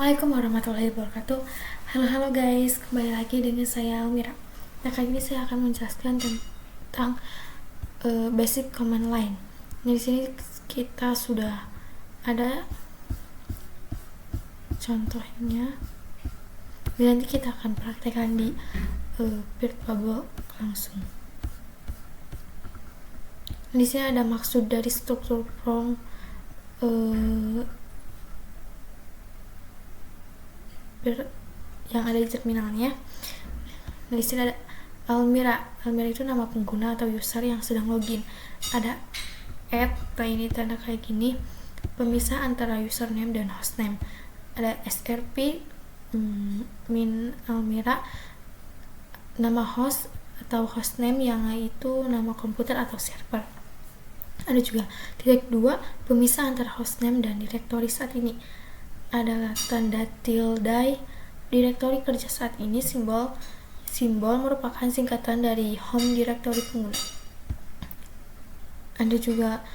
Assalamualaikum warahmatullahi wabarakatuh. Halo guys, kembali lagi dengan saya Almira. Nah, kali ini saya akan menjelaskan tentang basic command line. Nah, di sini kita sudah ada contohnya. Dan nanti kita akan praktekkan di Virtualbox langsung. Di sini ada maksud dari struktur prompt yang ada di terminalnya. Nah, di sini ada Almira. Almira itu nama pengguna atau user yang sedang login. Ada add, nah ini tanda kayak gini, pemisah antara username dan hostname. Ada srp min Almira, nama host atau hostname yang itu nama komputer atau server. Ada juga titik 2, pemisah antara hostname dan direktori saat ini. Ada tanda tilde, direktori kerja saat ini, simbol merupakan singkatan dari home directory pengguna. Ada juga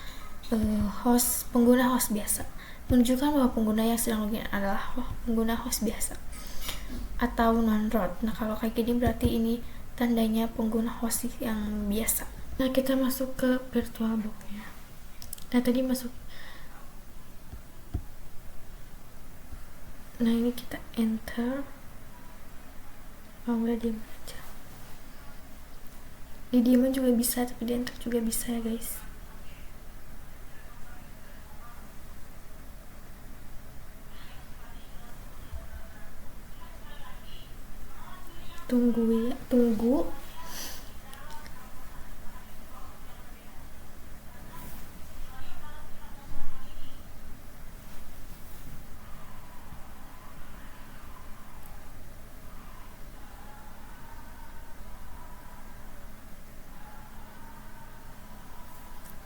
pengguna host biasa, menunjukkan bahwa pengguna yang sedang login adalah pengguna host biasa atau non-root. Nah, kalau kayak gini berarti ini tandanya pengguna host yang biasa. Nah, kita masuk ke Virtualbox-nya. Nah, tadi masuk. Nah, ini kita enter. Udah diam aja. Di diaman juga bisa, tapi di enter juga bisa ya guys. Tunggu.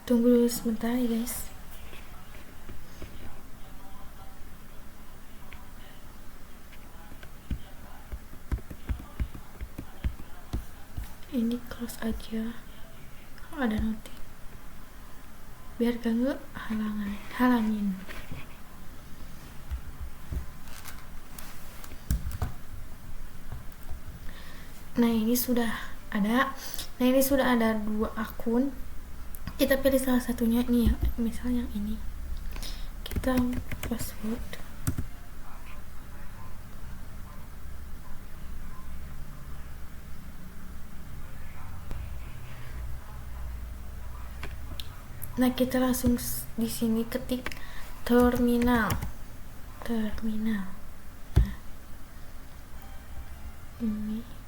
Tunggu dulu sebentar ya guys. Ini close aja. Ada notif. Biar ganggu halangin. Nah, ini sudah ada 2 akun. Kita pilih salah satunya ini ya, misalnya yang ini. Kita password. Nah, kita langsung di sini ketik terminal. Nah, ini.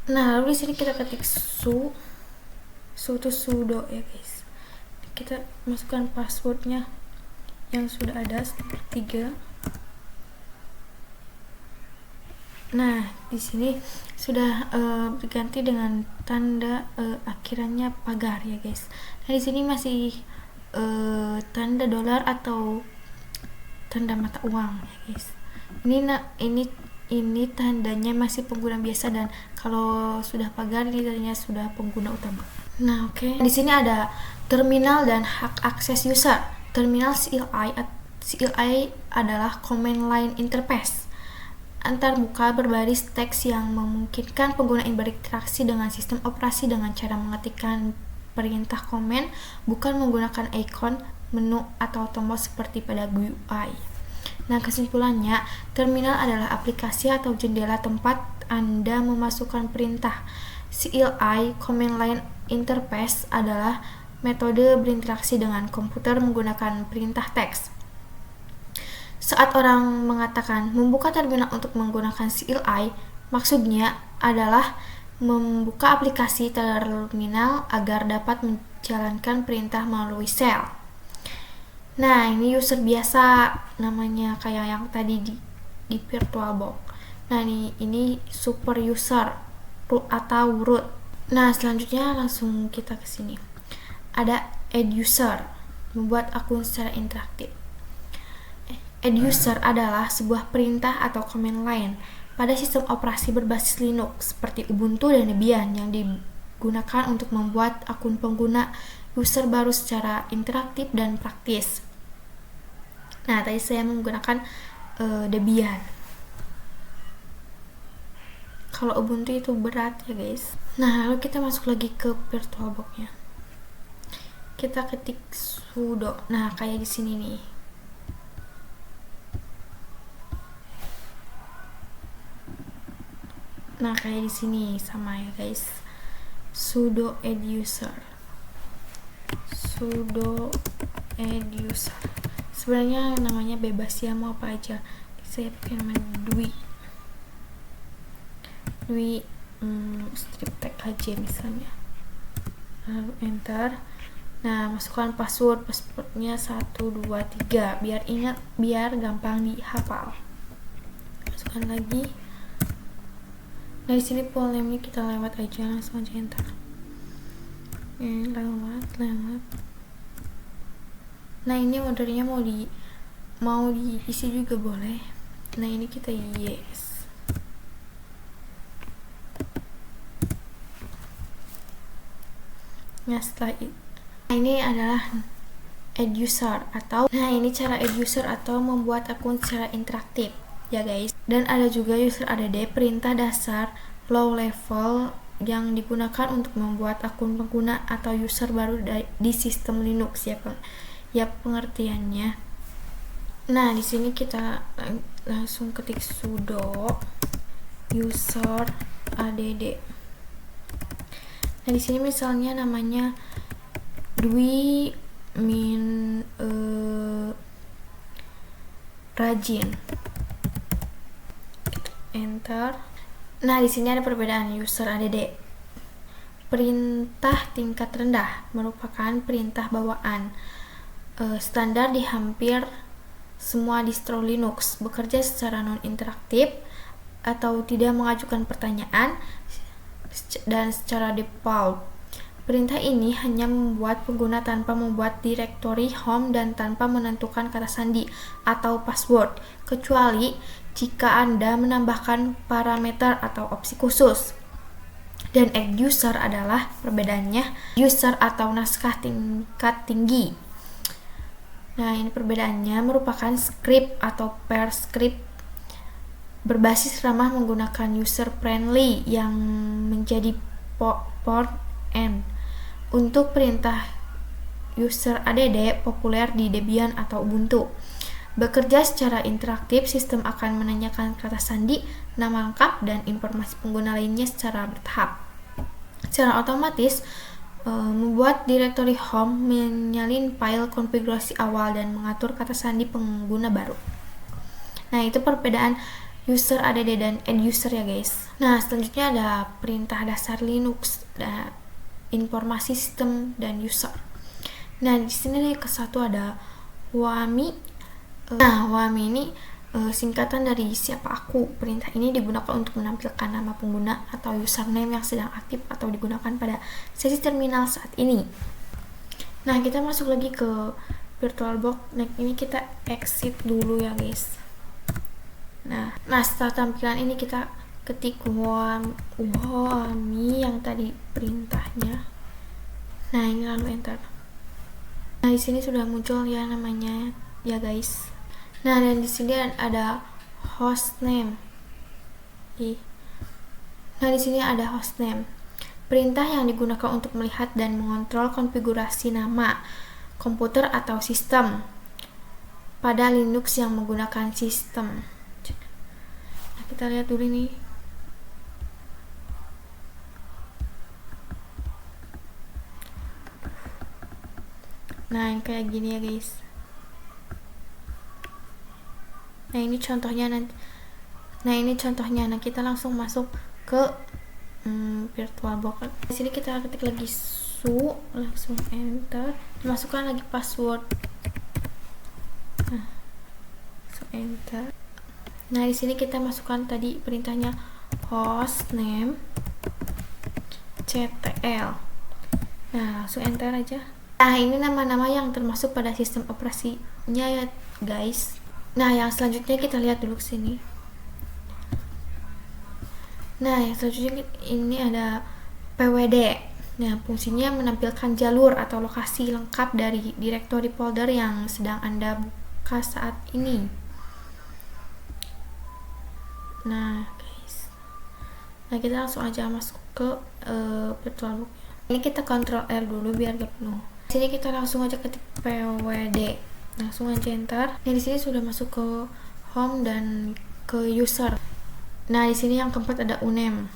Nah, lalu di sini kita ketik su itu sudo ya guys. Kita masukkan passwordnya yang sudah ada 3. Nah, di sini sudah berganti dengan tanda akhirannya pagar ya guys. Nah, di sini masih tanda dolar atau tanda mata uang ya guys. Ini tandanya masih pengguna biasa, dan kalau sudah pagar ini tandanya sudah pengguna utama. Nah, oke. Di sini ada terminal dan hak akses user. Terminal CLI adalah command line interface antar muka berbaris teks yang memungkinkan pengguna berinteraksi dengan sistem operasi dengan cara mengetikkan perintah komen, bukan menggunakan ikon, menu, atau tombol seperti pada GUI. Nah, kesimpulannya, terminal adalah aplikasi atau jendela tempat Anda memasukkan perintah. CLI, Command Line Interface, adalah metode berinteraksi dengan komputer menggunakan perintah teks. Saat orang mengatakan membuka terminal untuk menggunakan CLI, maksudnya adalah membuka aplikasi terminal agar dapat menjalankan perintah melalui shell. Nah, ini user biasa, namanya kayak yang tadi di Virtualbox. Nah, ini super user atau root. Nah, selanjutnya langsung kita ke sini. Ada add user, membuat akun secara interaktif. Add user adalah sebuah perintah atau command line pada sistem operasi berbasis Linux seperti Ubuntu dan Debian yang digunakan untuk membuat akun pengguna user baru secara interaktif dan praktis. Nah, tadi saya menggunakan Debian. Kalau Ubuntu itu berat ya guys. Nah, lalu kita masuk lagi ke VirtualBox-nya. Kita ketik sudo. Nah, kayak di sini nih. Nah, kayak di sini sama ya guys. Sudo add user. Sudo add user. Sebenarnya namanya bebas ya, mau apa aja. Saya pakai nama Dwi strip tag aja misalnya. Lalu enter. Nah, masukkan passwordnya 123 biar ingat, biar gampang dihafal. Masukkan lagi. Nah, di sini full name-nya kita lewat aja, langsung aja enter. Lewat. Nah, ini ordernya mau diisi juga boleh. Nah, ini kita yes. Nah, setelah itu, nah, ini adalah add user atau cara add user atau membuat akun secara interaktif ya guys. Dan ada juga user add, perintah dasar low level yang digunakan untuk membuat akun pengguna atau user baru di sistem Linux ya pengertiannya. Nah, di sini kita langsung ketik sudo user add. Nah, di sini misalnya namanya Dwi rajin. Enter. Nah, di sini ada perbedaan user add. Perintah tingkat rendah merupakan perintah bawaan standar di hampir semua distro Linux, bekerja secara non-interaktif atau tidak mengajukan pertanyaan dan secara default. Perintah ini hanya membuat pengguna tanpa membuat directory home dan tanpa menentukan kata sandi atau password, kecuali jika Anda menambahkan parameter atau opsi khusus. Dan add user adalah perbedaannya user atau naskah tingkat tinggi. Nah, ini perbedaannya merupakan script atau per script berbasis ramah menggunakan user friendly yang menjadi port N. Untuk perintah user add populer di Debian atau Ubuntu. Bekerja secara interaktif, sistem akan menanyakan kata sandi, nama lengkap, dan informasi pengguna lainnya secara bertahap. Secara otomatis, membuat directory home, menyalin file konfigurasi awal, dan mengatur kata sandi pengguna baru. Nah, itu perbedaan user add dan add user ya guys. Nah, selanjutnya ada perintah dasar Linux, ada informasi sistem dan user. Nah, di sini ke satu ada WAMI. Nah, WAMI ini singkatan dari siapa aku. Perintah ini digunakan untuk menampilkan nama pengguna atau username yang sedang aktif atau digunakan pada sesi terminal saat ini. Nah, kita masuk lagi ke VirtualBox. Nah, ini kita exit dulu ya guys. Nah, setelah tampilan ini kita ketik WAMI yang tadi perintahnya. Nah, ini lalu enter. Nah, di sini sudah muncul ya namanya ya guys. Nah, dan di sini ada hostname. Nah, di sini ada hostname. Perintah yang digunakan untuk melihat dan mengontrol konfigurasi nama komputer atau sistem pada Linux yang menggunakan sistem. Nah, kita lihat dulu nih. Nah, yang kayak gini ya guys. Nah, ini contohnya nanti. Nah, ini contohnya. Nah, kita langsung masuk ke VirtualBox. Di sini kita ketik lagi langsung enter. Masukkan lagi password. Nah, langsung enter. Nah, di sini kita masukkan tadi perintahnya hostname ctl. Nah, langsung enter aja. Nah, ini nama-nama yang termasuk pada sistem operasinya ya guys. Nah, yang selanjutnya kita lihat dulu sini. Nah, yang selanjutnya ini ada PWD. Nah, fungsinya menampilkan jalur atau lokasi lengkap dari direktori folder yang sedang Anda buka saat ini. Nah, guys. Nah, kita langsung aja masuk ke virtualbook. Ini kita Ctrl R dulu biar gak penuh. Di sini kita langsung aja ketik pwd. Langsung aja enter. Nah, di sini sudah masuk ke home dan ke user. Nah, di sini yang keempat ada uname.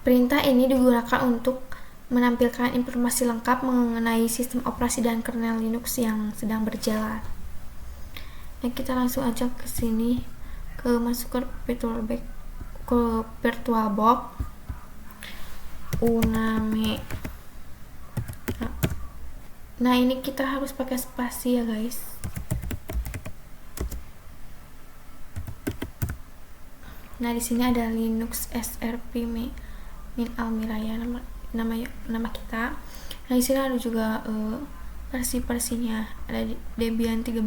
Perintah ini digunakan untuk menampilkan informasi lengkap mengenai sistem operasi dan kernel Linux yang sedang berjalan. Nah, kita langsung aja ke sini, masuk ke VirtualBox, uname. Nah, ini kita harus pakai spasi ya guys. Nah, di sini ada Linux SRP Min Almiraya nama kita. Nah, di sini ada juga versi-versinya. Ada Debian 13.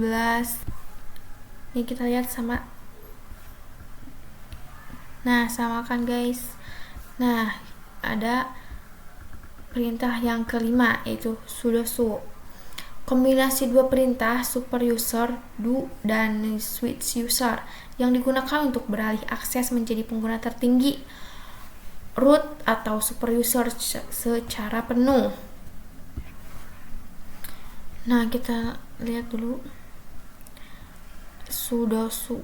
Ini kita lihat sama. Nah, sama kan guys. Nah, ada perintah yang kelima yaitu sudo su. Kombinasi dua perintah super user do dan switch user yang digunakan untuk beralih akses menjadi pengguna tertinggi root atau super user secara penuh. Nah, kita lihat dulu sudo su.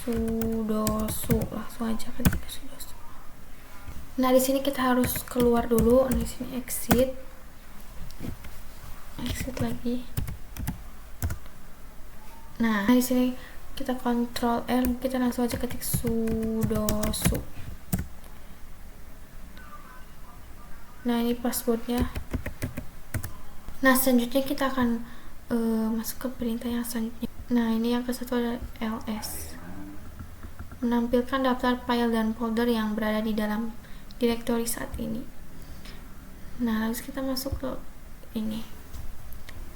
Langsung aja ketik sudo su. Nah, di sini kita harus keluar dulu. Di sini exit lagi. Nah, di sini kita Ctrl R, kita langsung aja ketik sudo su. Nah, ini passwordnya. Nah, selanjutnya kita akan masuk ke perintah yang selanjutnya. Nah, ini yang ke satu ada ls, menampilkan daftar file dan folder yang berada di dalam direktori saat ini. Nah, harus kita masuk ke ini,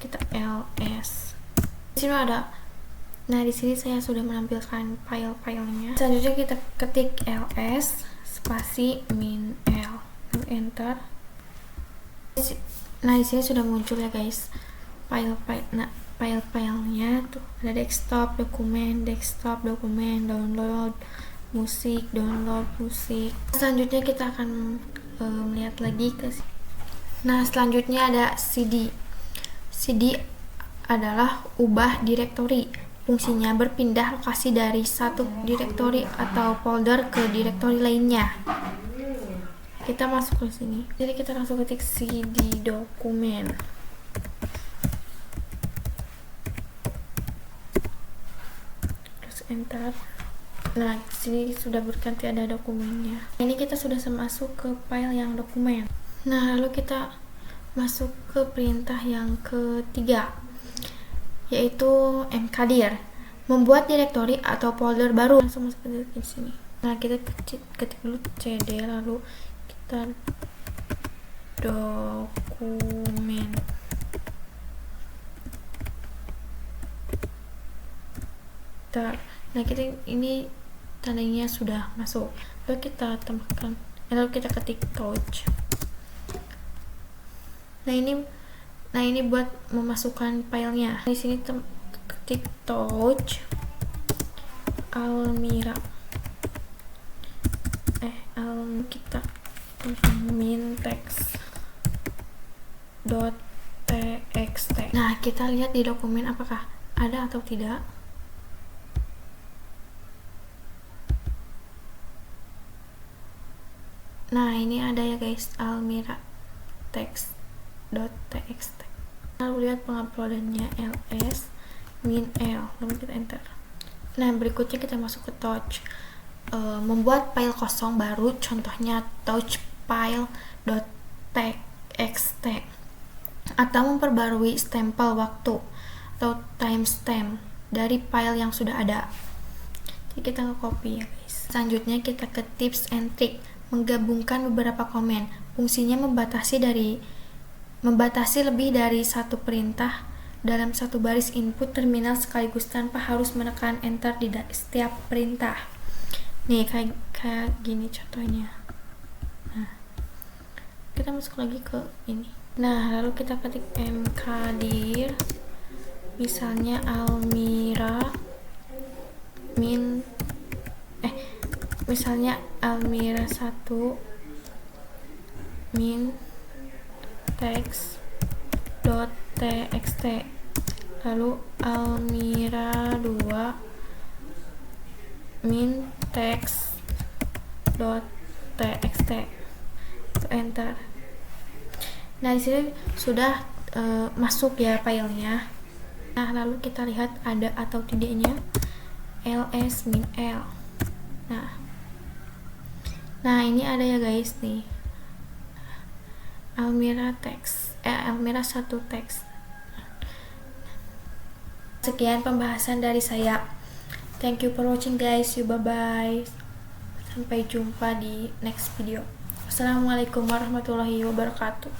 kita ls. Di sini ada. Nah, di sini saya sudah menampilkan file-filenya. Selanjutnya kita ketik ls spasi min l, enter. Nah, di sini sudah muncul ya guys file-filenya tuh, ada desktop, dokumen, download musik. Selanjutnya kita akan melihat lagi ke sini. Nah, selanjutnya ada cd. cd adalah ubah direktori. Fungsinya berpindah lokasi dari satu direktori atau folder ke direktori lainnya. Kita masuk ke sini. Jadi kita langsung ketik cd dokumen. Terus enter. Nah, di sini sudah berganti ada dokumennya. Ini kita sudah masuk ke file yang dokumen. Nah, lalu kita masuk ke perintah yang ketiga, yaitu mkdir, membuat direktori atau folder baru. Langsung masuk ke sini. Nah, kita ketik dulu cd, lalu kita dokumen. Nah, kita ini tandanya sudah masuk. Lalu kita tambahkan, lalu kita ketik touch. Nah, ini buat memasukkan filenya. Di sini ketik touch Almira. Kita mintext.txt. Nah, kita lihat di dokumen apakah ada atau tidak. Nah, ini ada ya guys, Almira text.txt. Lalu lihat penguploadannya ls min l, lalu kita enter. Nah, berikutnya kita masuk ke touch, membuat file kosong baru, contohnya touchfile.txt, atau memperbarui stempel waktu atau timestamp dari file yang sudah ada. Jadi kita nge-copy ya guys. Selanjutnya kita ke tips and trick, menggabungkan beberapa komen. Fungsinya membatasi lebih dari satu perintah dalam satu baris input terminal sekaligus tanpa harus menekan enter di setiap perintah. nih kayak gini contohnya. Nah, kita masuk lagi ke ini. Nah, lalu kita ketik mkdir, misalnya Almira misalnya Almira 1 min text.txt, lalu Almira 2 min text.txt, enter. Nah, di sini sudah masuk ya filenya. Nah, lalu kita lihat ada atau tidaknya ls min l. Nah ini ada ya guys nih, Almira 1 teks. Sekian pembahasan dari saya. Thank you for watching guys. Bye bye. Sampai jumpa di next video. Wassalamualaikum warahmatullahi wabarakatuh.